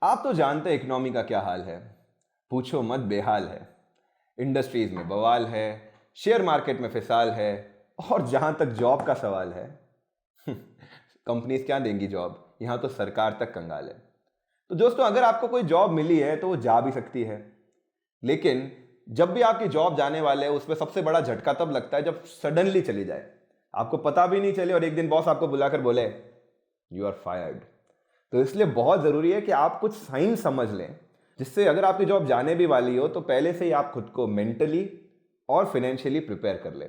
आप तो जानते हैं इकोनॉमी का क्या हाल है। पूछो मत, बेहाल है। इंडस्ट्रीज में बवाल है, शेयर मार्केट में फिसाल है, और जहां तक जॉब का सवाल है कंपनीज क्या देंगी जॉब, यहां तो सरकार तक कंगाल है। तो दोस्तों, अगर आपको कोई जॉब मिली है तो वो जा भी सकती है, लेकिन जब भी आपकी जॉब जाने वाले है उसमें सबसे बड़ा झटका तब लगता है जब सडनली चली जाए, आपको पता भी नहीं चले और एक दिन बॉस आपको बुलाकर बोले यू आर फायर्ड। तो इसलिए बहुत जरूरी है कि आप कुछ साइन समझ लें, जिससे अगर आपकी जॉब जाने भी वाली हो तो पहले से ही आप खुद को मेंटली और फाइनेंशियली प्रिपेयर कर लें।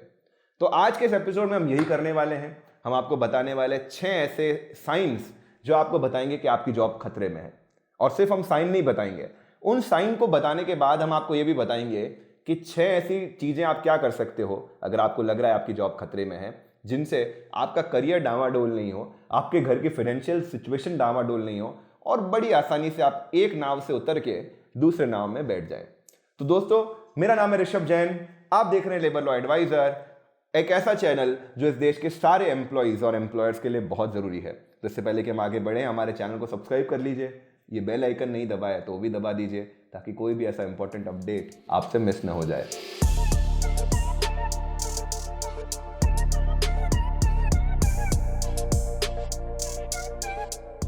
तो आज के इस एपिसोड में हम यही करने वाले हैं। हम आपको बताने वाले 6 ऐसे साइंस जो आपको बताएंगे कि आपकी जॉब खतरे में है। और सिर्फ हम साइन नहीं बताएंगे, उन साइन को बताने के बाद हम आपको यह भी बताएंगे कि 6 ऐसी चीजें आप क्या कर सकते हो अगर आपको लग रहा है आपकी जॉब खतरे में है, जिनसे आपका करियर डावाडोल नहीं हो, आपके घर की फाइनेंशियल सिचुएशन डावाडोल नहीं हो, और बड़ी आसानी से आप एक नाव से उतर के दूसरे नाव में बैठ जाए। तो दोस्तों, मेरा नाम है ऋषभ जैन, आप देख रहे हैं लेबर लॉ एडवाइजर, एक ऐसा चैनल जो इस देश के सारे एम्प्लॉइज और एम्प्लॉयर्स के लिए बहुत जरूरी है। तो इससे पहले कि हम आगे बढ़े, हमारे चैनल को सब्सक्राइब कर लीजिए, ये बेल आइकन नहीं दबाया तो भी दबा दीजिए, ताकि कोई भी ऐसा इंपॉर्टेंट अपडेट आपसे मिस ना हो जाए।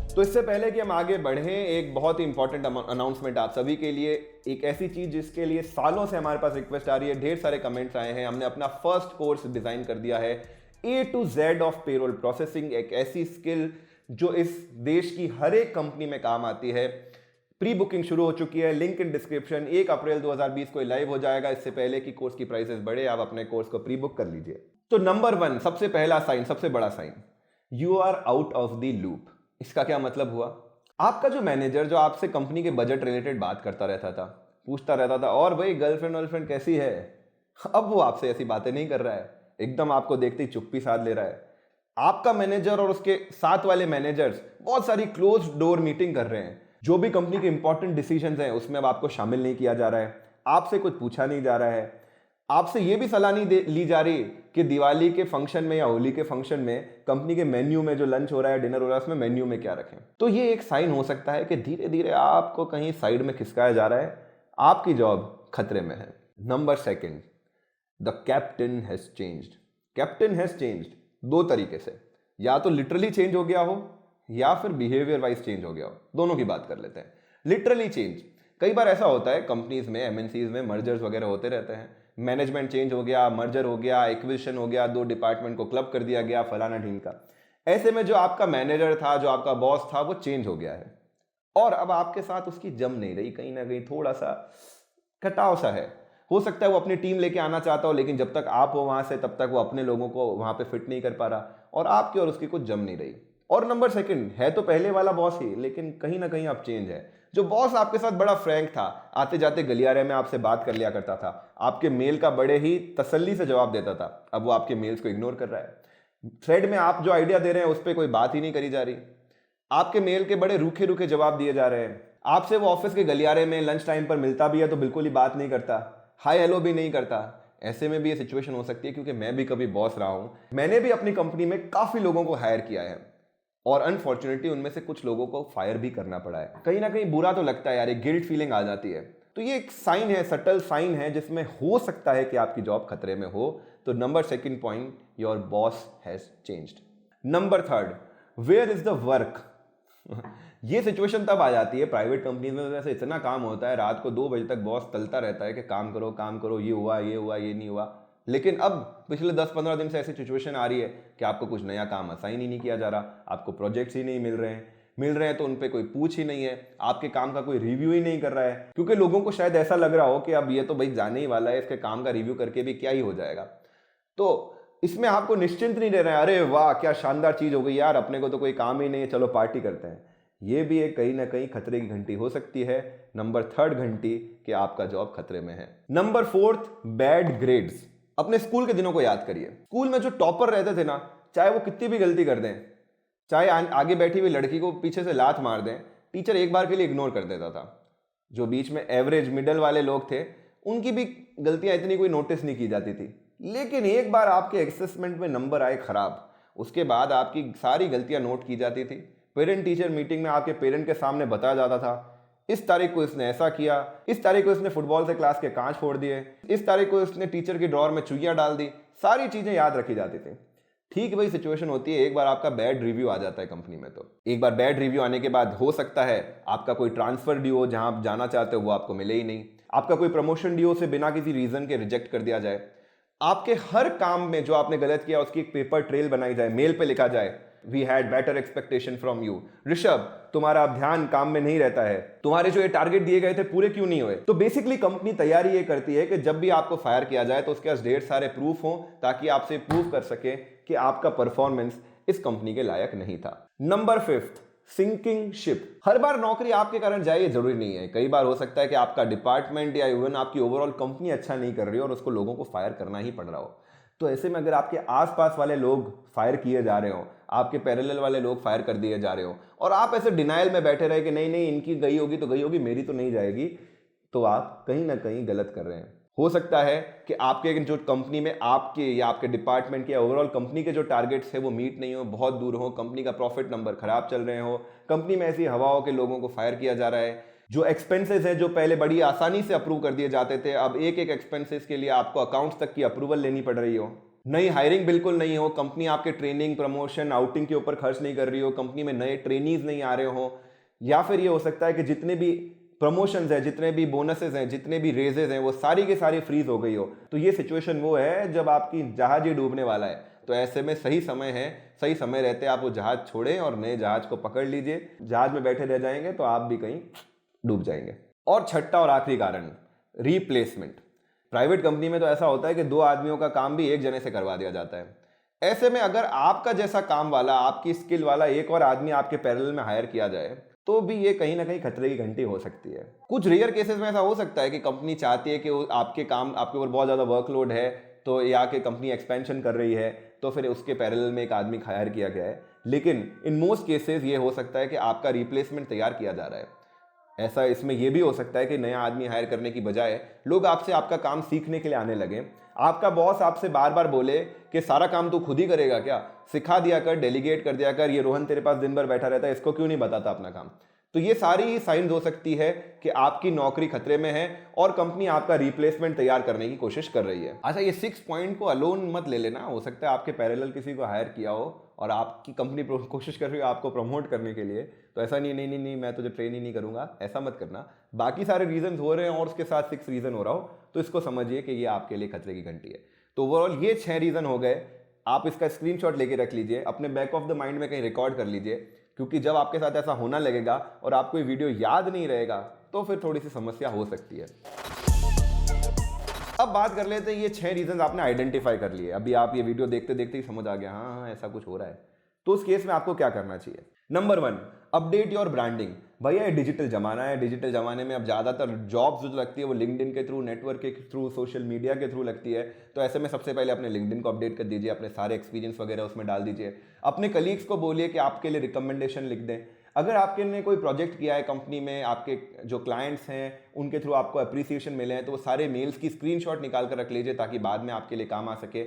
तो इससे पहले कि हम आगे बढ़ें, एक बहुत ही इंपॉर्टेंट अनाउंसमेंट आप सभी के लिए। एक ऐसी चीज जिसके लिए सालों से हमारे पास रिक्वेस्ट आ रही है, ढेर सारे कमेंट्स आए हैं। हमने अपना फर्स्ट कोर्स डिजाइन कर दिया है, A to Z of payroll processing, एक ऐसी स्किल जो इस देश की हर एक कंपनी में काम आती है। प्री बुकिंग शुरू हो चुकी है, लिंक इन डिस्क्रिप्शन। 1 अप्रैल 2020 को लाइव हो जाएगा। इससे पहले कि कोर्स की प्राइसेस बढ़े, आप अपने कोर्स को प्री बुक कर लीजिए। तो नंबर 1, सबसे पहला साइन, सबसे बड़ा sign, you are out of the loop. इसका क्या मतलब हुआ? आपका जो मैनेजर, जो आपसे कंपनी के बजट रिलेटेड बात करता रहता था, पूछता रहता था और भाई गर्लफ्रेंड वर्लफ्रेंड कैसी है, अब वो आपसे ऐसी बातें नहीं कर रहा है, एकदम आपको देखते ही चुप्पी साध ले रहा है। आपका मैनेजर और उसके साथ वाले मैनेजर्स बहुत सारी क्लोज डोर मीटिंग कर रहे हैं। जो भी कंपनी के इंपॉर्टेंट डिसीजंस हैं उसमें अब आपको शामिल नहीं किया जा रहा है, आपसे कुछ पूछा नहीं जा रहा है, आपसे यह भी सलाह नहीं ली जा रही कि दिवाली के फंक्शन में या होली के फंक्शन में कंपनी के मेन्यू में जो लंच हो रहा है, डिनर हो रहा है, उसमें मेन्यू में क्या रखें। तो ये एक साइन हो सकता है कि धीरे धीरे आपको कहीं साइड में खिसकाया जा रहा है, आपकी जॉब खतरे में है। Number 2, the captain has changed. Captain has changed 2 तरीके से, या तो लिटरली चेंज हो गया हो या फिर बिहेवियर वाइज चेंज हो गया हो। दोनों की बात कर लेते हैं। लिटरली चेंज, कई बार ऐसा होता है कंपनीज में, एमएनसीज में मर्जर्स वगैरह होते रहते हैं, मैनेजमेंट चेंज हो गया, मर्जर हो गया, एक्विजिशन हो गया, 2 डिपार्टमेंट को क्लब कर दिया गया, फलाना ढीम का। ऐसे में जो आपका मैनेजर था, जो आपका बॉस था, वो चेंज हो गया है और अब आपके साथ उसकी जम नहीं रही, कहीं ना कहीं थोड़ा सा कटाव सा है। हो सकता है वो अपनी टीम लेके आना चाहता हो, लेकिन जब तक आप हो वहां से तब तक वो अपने लोगों को वहां पे फिट नहीं कर पा रहा और आपकी और उसकी कुछ जम नहीं रही। और नंबर 2 है तो पहले वाला बॉस ही, लेकिन कहीं ना कहीं आप चेंज है। जो बॉस आपके साथ बड़ा फ्रैंक था, आते जाते गलियारे में आपसे बात कर लिया करता था, आपके मेल का बड़े ही तसल्ली से जवाब देता था, अब वो आपके मेल्स को इग्नोर कर रहा है। थ्रेड में आप जो आइडिया दे रहे हैं उस पर कोई बात ही नहीं करी जा रही, आपके मेल के बड़े रूखे रूखे जवाब दिए जा रहे हैं। आपसे वो ऑफिस के गलियारे में लंच टाइम पर मिलता भी है तो बिल्कुल ही बात नहीं करता, हाय हेलो भी नहीं करता। ऐसे में भी ये सिचुएशन हो सकती है, क्योंकि मैं भी कभी बॉस रहा हूं। मैंने भी अपनी कंपनी में काफी लोगों को हायर किया है और अनफॉर्चुनेटली उनमें से कुछ लोगों को फायर भी करना पड़ा है। कहीं ना कहीं बुरा तो लगता है यार, एक गिल्ट फीलिंग आ जाती है। तो ये एक साइन है, सटल साइन है, जिसमें हो सकता है कि आपकी जॉब खतरे में हो। तो number 2 point, your boss has changed. Number 3, where is the work. ये सिचुएशन तब आ जाती है प्राइवेट कंपनी में, वैसे इतना काम होता है, रात को 2 बजे तक बॉस तलता रहता है कि काम करो काम करो, ये हुआ ये हुआ ये नहीं हुआ। लेकिन अब पिछले 10-15 दिन से ऐसी सिचुएशन आ रही है कि आपको कुछ नया काम असाइन ही नहीं किया जा रहा, आपको प्रोजेक्ट्स ही नहीं मिल रहे हैं तो उन पे कोई पूछ ही नहीं है, आपके काम का कोई रिव्यू ही नहीं कर रहा है, क्योंकि लोगों को शायद ऐसा लग रहा हो कि अब ये तो भाई जाने ही वाला है, इसके काम का रिव्यू करके भी क्या ही हो जाएगा। तो इसमें आपको निश्चिंत नहीं दे रहे हैं, अरे वाह क्या शानदार चीज हो गई यार, अपने को तो कोई काम ही नहीं है, चलो पार्टी करते हैं। ये भी एक कहीं ना कहीं खतरे की घंटी हो सकती है, नंबर 3 घंटी कि आपका जॉब खतरे में है। Number 4, bad grades. अपने स्कूल के दिनों को याद करिए। स्कूल में जो टॉपर रहते थे ना, चाहे वो कितनी भी गलती कर दें, चाहे आगे बैठी हुई लड़की को पीछे से लात मार दें, टीचर एक बार के लिए इग्नोर कर देता था। जो बीच में एवरेज मिडल वाले लोग थे, उनकी भी गलतियां इतनी कोई नोटिस नहीं की जाती थी। लेकिन एक बार आपके असेसमेंट में नंबर आए खराब, उसके बाद आपकी सारी गलतियां नोट की जाती थी। पेरेंट टीचर मीटिंग में आपके पेरेंट के सामने बताया जाता था इस तारीख को इसने ऐसा किया, इस तारीख को इसने फुटबॉल से क्लास के कांच फोड़ दिए, इस तारीख को इसने टीचर की ड्रॉअर में चुईयां डाल दी। सारी चीजें याद रखी जाती थी। ठीक वही सिचुएशन होती है, एक बार आपका बैड रिव्यू आ जाता है कंपनी में, तो एक बार बैड रिव्यू आने के बाद हो सकता है आपका कोई ट्रांसफर ड्यू हो, जहां आप जाना चाहते हो वो आपको मिले ही नहीं, आपका कोई प्रमोशन ड्यू से बिना किसी रीजन के रिजेक्ट कर दिया जाए, आपके हर काम में जो आपने गलत किया उसकी एक पेपर ट्रेल बनाई जाए, मेल पे लिखा जाए we had better expectation from you, Rishabh तुम्हारा अब ध्यान काम में नहीं रहता है, तुम्हारे जो ये टारगेट दिए गए थे पूरे क्यों नहीं हुए। तो बेसिकली कंपनी तैयारी ये करती है कि जब भी आपको फायर किया जाए तो उसके पास ढेर सारे प्रूफ हो, ताकि आपसे प्रूव कर सके कि आपका परफॉर्मेंस इस कंपनी के लायक नहीं था। Number 5, sinking ship. हर बार नौकरी आपके कारण जाए ये जरूरी नहीं है। कई बार हो सकता है कि आपका डिपार्टमेंट या इवन आपकी ओवरऑल कंपनी अच्छा नहीं कर रही हो और उसको लोगों को फायर करना ही पड़ रहा हो। तो ऐसे में अगर आपके आसपास वाले लोग फायर किए जा रहे हो, आपके पैरेलल वाले लोग फायर कर दिए जा रहे हो, और आप ऐसे डिनायल में बैठे रहे कि नहीं नहीं इनकी गई होगी तो गई होगी, मेरी तो नहीं जाएगी, तो आप कहीं ना कहीं गलत कर रहे हैं। हो सकता है कि आपके जो कंपनी में आपके या आपके डिपार्टमेंट के या ओवरऑल कंपनी के जो टारगेट्स है वो मीट नहीं हो, बहुत दूर हो, कंपनी का प्रॉफिट नंबर खराब चल रहे हो, कंपनी में ऐसी हवा हो कि लोगों को फायर किया जा रहा है, जो एक्सपेंसेस है जो पहले बड़ी आसानी से अप्रूव कर दिए जाते थे, अब एक एक एक्सपेंसेस के लिए आपको अकाउंट्स तक की अप्रूवल लेनी पड़ रही हो, नई हायरिंग बिल्कुल नहीं हो, कंपनी आपके ट्रेनिंग प्रमोशन आउटिंग के ऊपर खर्च नहीं कर रही हो, कंपनी में नए ट्रेनीज नहीं आ रहे हो, या फिर ये हो सकता है कि जितने भी प्रमोशंस है, जितने भी बोनसेस हैं, जितने भी रेजेस हैं, वो सारी के सारी फ्रीज हो गई हो। तो ये सिचुएशन वो है जब आपकी जहाज ही डूबने वाला है। तो ऐसे में सही समय है, सही समय रहते आप वो जहाज छोड़ें और नए जहाज को पकड़ लीजिए। जहाज में बैठे रह जाएंगे तो आप भी कहीं डूब जाएंगे। और छठा और आखिरी कारण, रिप्लेसमेंट। प्राइवेट कंपनी में तो ऐसा होता है कि 2 आदमियों का काम भी एक जने से करवा दिया जाता है। ऐसे में अगर आपका जैसा काम वाला, आपकी स्किल वाला एक और आदमी आपके पैरेलल में हायर किया जाए तो भी ये कहीं ना कहीं खतरे की घंटी हो सकती है। कुछ रेयर केसेस में ऐसा हो सकता है कि कंपनी चाहती है कि आपके ऊपर बहुत ज़्यादा वर्कलोड है, तो या कि कंपनी एक्सपेंशन कर रही है, तो फिर उसके पैरेलल में एक आदमी हायर किया गया है। लेकिन इन मोस्ट केसेस ये हो सकता है कि आपका रिप्लेसमेंट तैयार किया जा रहा है। ऐसा इसमें यह भी हो सकता है कि नया आदमी हायर करने की बजाय लोग आपसे आपका काम सीखने के लिए आने लगे। आपका बॉस आपसे बार बार बोले कि सारा काम तू खुद ही करेगा क्या, सिखा दिया कर, डेलीगेट कर दिया कर, ये रोहन तेरे पास दिन भर बैठा रहता है, इसको क्यों नहीं बताता अपना काम। तो ये सारी साइंस हो सकती है कि आपकी नौकरी खतरे में है और कंपनी आपका रिप्लेसमेंट तैयार करने की कोशिश कर रही है। अच्छा, ये 6 पॉइंट को अलोन मत ले लेना। हो सकता है आपके पैरेलल किसी को हायर किया हो और आपकी कंपनी कोशिश कर रही हो आपको प्रमोट करने के लिए, तो ऐसा नहीं नहीं नहीं नहीं मैं तुझे ट्रेन ही नहीं करूंगा, ऐसा मत करना। बाकी सारे रीजन हो रहे हैं और उसके साथ 6 रीजन हो रहा हो, तो इसको समझिए कि ये आपके लिए खतरे की घंटी है। तो ओवरऑल ये 6 रीजन हो गए। आप इसका स्क्रीनशॉट लेके रख लीजिए, अपने बैक ऑफ द माइंड में कहीं रिकॉर्ड कर लीजिए, क्योंकि जब आपके साथ ऐसा होना लगेगा और आपको ये वीडियो याद नहीं रहेगा तो फिर थोड़ी सी समस्या हो सकती है। अब बात कर लेते हैं, ये 6 रीजन आपने आइडेंटिफाई कर लिए, अभी आप ये वीडियो देखते देखते ही समझ आ गया हाँ हाँ ऐसा कुछ हो रहा है। तो उस केस में आपको क्या करना चाहिए? Number 1, update your branding. भैया ये डिजिटल जमाना है, डिजिटल जमाने में अब ज़्यादातर जॉब्स जो लगती है वो लिंक्डइन के थ्रू, नेटवर्क के थ्रू, सोशल मीडिया के थ्रू लगती है। तो ऐसे में सबसे पहले अपने लिंक्डइन को अपडेट कर दीजिए, अपने सारे एक्सपीरियंस वगैरह उसमें डाल दीजिए। अपने कलीग्स को बोलिए कि आपके लिए रिकमेंडेशन लिख दें। अगर आपके ने कोई प्रोजेक्ट किया है कंपनी में, आपके जो क्लाइंट्स हैं उनके थ्रू आपको अप्रिसिएशन मिले हैं, तो वो सारे मेल्स की स्क्रीनशॉट निकाल कर रख लीजिए ताकि बाद में आपके लिए काम आ सके।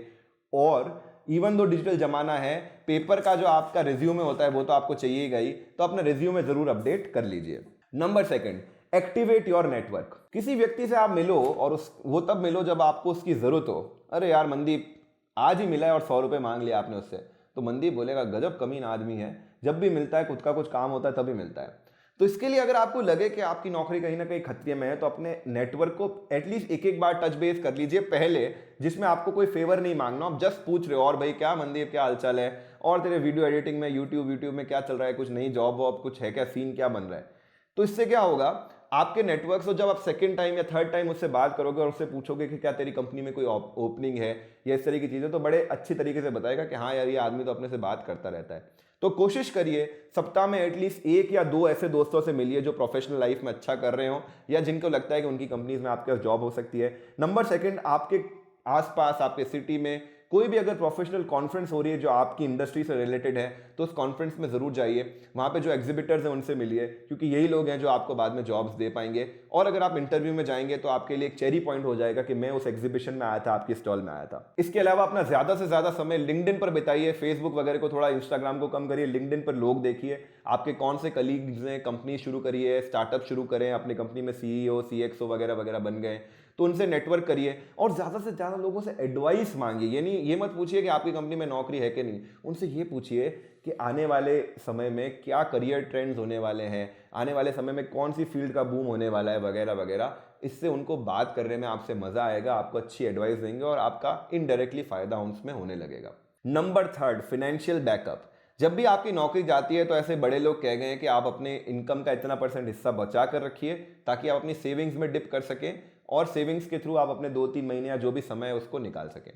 और इवन दो डिजिटल जमाना है, पेपर का जो आपका रिज्यूमे होता है वो तो आपको चाहिएगा ही, तो अपना रिज्यूमे जरूर अपडेट कर लीजिए। Number 2, activate your network. किसी व्यक्ति से आप मिलो और वो तब मिलो जब आपको उसकी जरूरत हो। अरे यार मनदीप आज ही मिला है और 100 रुपये मांग लिया आपने उससे, तो मनदीप बोलेगा गजब कमीन आदमी है, जब भी मिलता है खुद का कुछ काम होता है तभी मिलता है। तो इसके लिए अगर आपको लगे कि आपकी नौकरी कहीं ना कहीं खतरे में है, तो अपने नेटवर्क को एटलीस्ट एक बार टच बेस कर लीजिए पहले, जिसमें आपको कोई फेवर नहीं मांगना, आप जस्ट पूछ रहे हो और भाई क्या मनदीप क्या हालचाल है, और तेरे वीडियो एडिटिंग में यूट्यूब में क्या चल रहा है, कुछ नई जॉब वॉब कुछ है क्या, सीन क्या बन रहा है। तो इससे क्या होगा, आपके नेटवर्क से जब आप सेकंड टाइम या थर्ड टाइम उससे बात करोगे और उससे पूछोगे कि क्या तेरी कंपनी में कोई ओपनिंग है या इस तरह की चीजें, तो बड़े अच्छी तरीके से बताएगा कि हाँ यार ये आदमी तो अपने से बात करता रहता है। तो कोशिश करिए सप्ताह में एटलीस्ट 1 या 2 ऐसे दोस्तों से मिलिए जो प्रोफेशनल लाइफ में अच्छा कर रहे हो या जिनको लगता है कि उनकी कंपनीज में आपके पास जॉब हो सकती है। नंबर 2, आपके आसपास आपके सिटी में कोई भी अगर प्रोफेशनल कॉन्फ्रेंस हो रही है जो आपकी इंडस्ट्री से रिलेटेड है, तो उस कॉन्फ्रेंस में जरूर जाइए, वहाँ पे जो एग्जिबिटर्स हैं उनसे मिलिए, क्योंकि यही लोग हैं जो आपको बाद में जॉब्स दे पाएंगे। और अगर आप इंटरव्यू में जाएंगे तो आपके लिए एक चेरी पॉइंट हो जाएगा कि मैं उस एग्जीबिशन में आया था, आपकी स्टॉल में आया था। इसके अलावा अपना ज्यादा से ज्यादा समय लिंक्डइन पर बिताइए, फेसबुक वगैरह को थोड़ा, इंस्टाग्राम को कम करिए, लिंक्डइन पर लोग देखिए, आपके कौन से कलीग्स ने कंपनी शुरू करी है, स्टार्टअप शुरू करें, अपनी कंपनी में CEO CXO वगैरह वगैरह बन गए, तो उनसे नेटवर्क करिए और ज़्यादा से ज़्यादा लोगों से एडवाइस मांगिए। यानी ये मत पूछिए कि आपकी कंपनी में नौकरी है कि नहीं, उनसे ये पूछिए कि आने वाले समय में क्या करियर ट्रेंड्स होने वाले हैं, आने वाले समय में कौन सी फील्ड का बूम होने वाला है वगैरह वगैरह। इससे उनको बात करने में आपसे मज़ा आएगा, आपको अच्छी एडवाइस देंगे और आपका इनडायरेक्टली फ़ायदा उसमें होने लगेगा। Number 3, financial backup. जब भी आपकी नौकरी जाती है तो ऐसे बड़े लोग कह गए हैं कि आप अपने इनकम का इतना % हिस्सा बचा कर रखिए ताकि आप अपनी सेविंग्स में डिप कर सकें और सेविंग्स के थ्रू आप अपने 2-3 महीने या जो भी समय है उसको निकाल सकें।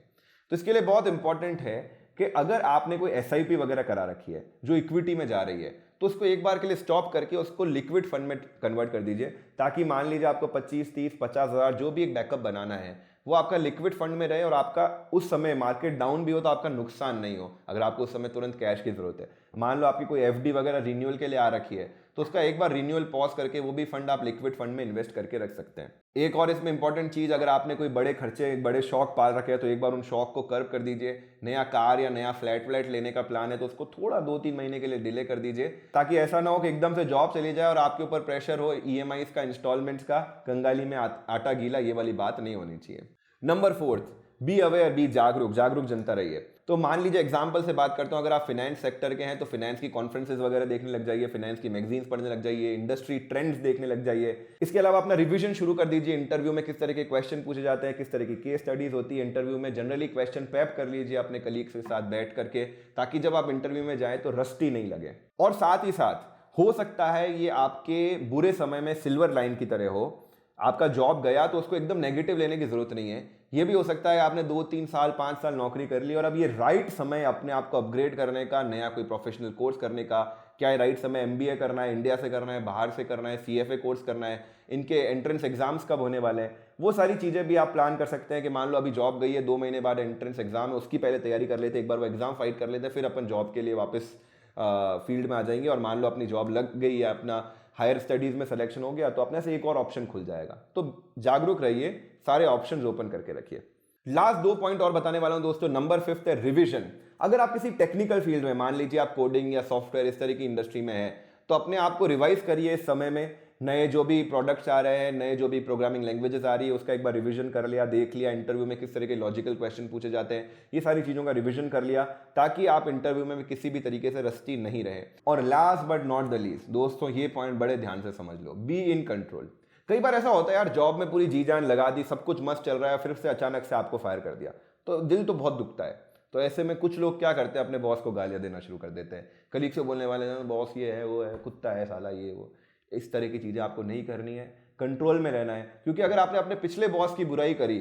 तो इसके लिए बहुत इंपॉर्टेंट है कि अगर आपने कोई SIP वगैरह करा रखी है जो इक्विटी में जा रही है, तो उसको एक बार के लिए स्टॉप करके उसको लिक्विड फंड में कन्वर्ट कर दीजिए, ताकि मान लीजिए आपको 25, 30, 50 हज़ार जो भी एक बैकअप बनाना है वो आपका लिक्विड फंड में रहे और आपका उस समय मार्केट डाउन भी हो तो आपका नुकसान नहीं हो। अगर आपको उस समय तुरंत कैश की जरूरत है, मान लो आपकी कोई FD वगैरह रिन्यूअल के लिए आ रखी है, तो उसका एक बार रिन्यूअल पॉज करके वो भी फंड आप लिक्विड फंड में इन्वेस्ट करके रख सकते हैं। एक और इसमें इंपॉर्टेंट चीज, अगर आपने कोई बड़े खर्चे, बड़े शौक पाल रखे हैं तो एक बार उन शौक को कर्व कर दीजिए। नया कार या नया फ्लैट लेने का प्लान है तो उसको थोड़ा 2-3 महीने के लिए डिले कर दीजिए, ताकि ऐसा ना हो कि एकदम से जॉब चली जाए और आपके ऊपर प्रेशर हो EMIs का, इंस्टॉलमेंट्स का, कंगाली में आटा गीला, ये वाली बात नहीं होनी चाहिए। नंबर 4, बी अवेयर, बी जागरूक जनता रहिए। तो मान लीजिए एग्जाम्पल से बात करता हूं, अगर आप फाइनेंस सेक्टर के हैं तो फाइनेंस की कॉन्फ्रेंसेस वगैरह देखने लग जाइए, फाइनेंस की मैगजीन्स पढ़ने लग जाइए, इंडस्ट्री ट्रेंड्स देखने लग जाइए। इसके अलावा अपना रिवीजन शुरू कर दीजिए। इंटरव्यू में किस तरह के क्वेश्चन पूछे जाते हैं, किस तरह की केस स्टडीज होती है इंटरव्यू में, जनरली क्वेश्चन पैप कर लीजिए अपने कलीग्स के साथ बैठ करके, ताकि जब आप इंटरव्यू में जाए तो रस्टी नहीं लगे। और साथ ही साथ हो सकता है ये आपके बुरे समय में सिल्वर लाइन की तरह हो, आपका जॉब गया तो उसको एकदम नेगेटिव लेने की जरूरत नहीं है। ये भी हो सकता है आपने 2-3 साल 5 साल नौकरी कर ली और अब ये राइट समय अपने आप को अपग्रेड करने का, नया कोई प्रोफेशनल कोर्स करने का। क्या है राइट समय? MBA करना है, इंडिया से करना है, बाहर से करना है, CFA कोर्स करना है, इनके एंट्रेंस एग्जाम्स कब होने वाले हैं, वो सारी चीज़ें भी आप प्लान कर सकते हैं कि मान लो अभी जॉब गई है, 2 महीने बाद एंट्रेंस एग्जाम है, उसकी पहले तैयारी कर लेते, एक बार वो एग्जाम फाइट कर लेते, फिर अपन जॉब के लिए वापस फील्ड में आ जाएंगे। और मान लो अपनी जॉब लग गई है, अपना हायर स्टडीज में सिलेक्शन हो गया, तो अपने से एक और ऑप्शन खुल जाएगा। तो जागरूक रहिए, सारे ऑप्शंस ओपन करके रखिए। लास्ट 2 पॉइंट और बताने वाला हूं दोस्तों। नंबर 5 है रिवीजन। अगर आप किसी टेक्निकल फील्ड में, मान लीजिए आप कोडिंग या सॉफ्टवेयर इस तरह की इंडस्ट्री में है, तो अपने आप को रिवाइज करिए इस समय में। नए जो भी प्रोडक्ट्स आ रहे हैं, नए जो भी प्रोग्रामिंग लैंग्वेजेस आ रही है, उसका एक बार रिवीजन कर लिया, देख लिया इंटरव्यू में किस तरह के लॉजिकल क्वेश्चन पूछे जाते हैं, ये सारी चीज़ों का रिवीजन कर लिया, ताकि आप इंटरव्यू में किसी भी तरीके से रस्टी नहीं रहे। और last but not the least दोस्तों, ये पॉइंट बड़े ध्यान से समझ लो, बी इन कंट्रोल। कई बार ऐसा होता है यार, जॉब में पूरी जी जान लगा दी, सब कुछ मस्त चल रहा है, फिर से अचानक से आपको फायर कर दिया, तो दिल तो बहुत दुखता है। तो ऐसे में कुछ लोग क्या करते हैं, अपने बॉस को गालियां देना शुरू कर देते हैं, कलीग से बोलने वाले हैं बॉस ये है, वो है, कुत्ता है साला, ये वो। इस तरह की चीज़ें आपको नहीं करनी है, कंट्रोल में रहना है। क्योंकि अगर आपने अपने पिछले बॉस की बुराई करी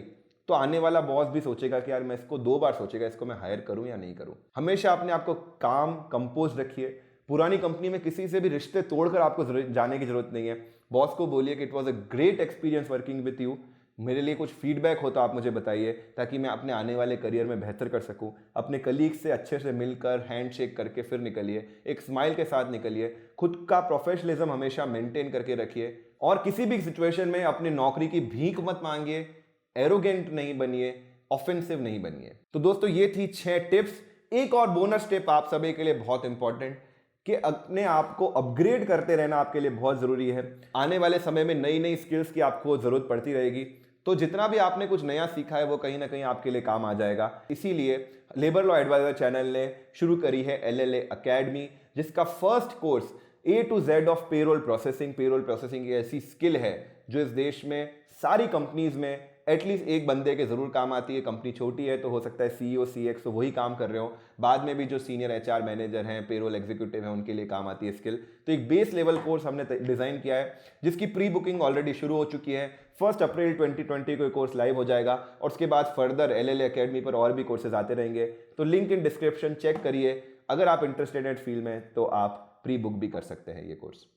तो आने वाला बॉस भी सोचेगा कि यार मैं इसको 2 बार सोचेगा, इसको मैं हायर करूं या नहीं करूं। हमेशा अपने आप को काम कंपोज रखिए। पुरानी कंपनी में किसी से भी रिश्ते तोड़कर आपको जाने की जरूरत नहीं है। बॉस को बोलिए कि it was a great experience working with you, मेरे लिए कुछ फीडबैक हो तो आप मुझे बताइए, ताकि मैं अपने आने वाले करियर में बेहतर कर सकूं। अपने कलीग से अच्छे से मिलकर हैंडशेक करके फिर निकलिए, एक स्माइल के साथ निकलिए। खुद का प्रोफेशनलिज्म हमेशा मेंटेन करके रखिए और किसी भी सिचुएशन में अपनी नौकरी की भीख मत मांगिए, एरोगेंट नहीं बनिए, ऑफेंसिव नहीं बनिए। तो दोस्तों ये थी 6 टिप्स। एक और बोनस टिप आप सभी के लिए बहुत इंपॉर्टेंट, कि अपने आप को अपग्रेड करते रहना आपके लिए बहुत जरूरी है। आने वाले समय में नई नई स्किल्स की आपको जरूरत पड़ती रहेगी, तो जितना भी आपने कुछ नया सीखा है वो कहीं ना कहीं आपके लिए काम आ जाएगा। इसीलिए लेबर लॉ एडवाइजर चैनल ने शुरू करी है LLA अकेडमी, जिसका first course A to Z of payroll processing. Payroll processing एक ऐसी स्किल है जो इस देश में सारी कंपनीज में एटलीस्ट एक बंदे के जरूर काम आती है। कंपनी छोटी है तो हो सकता है CEO CXO वही काम कर रहे हो, बाद में भी जो सीनियर HR मैनेजर हैं, पेरोल एग्जीक्यूटिव हैं, उनके लिए काम आती है स्किल। तो एक बेस लेवल कोर्स हमने डिजाइन किया है, जिसकी प्री बुकिंग ऑलरेडी शुरू हो चुकी है। 1 अप्रैल 2020 को कोर्स लाइव हो जाएगा और उसके बाद फर्दर LLA अकेडमी पर और भी कोर्सेज आते रहेंगे। तो लिंक इन डिस्क्रिप्शन चेक करिए, अगर आप इंटरेस्टेड हैं फील्ड में तो आप प्री बुक भी कर सकते हैं ये कोर्स।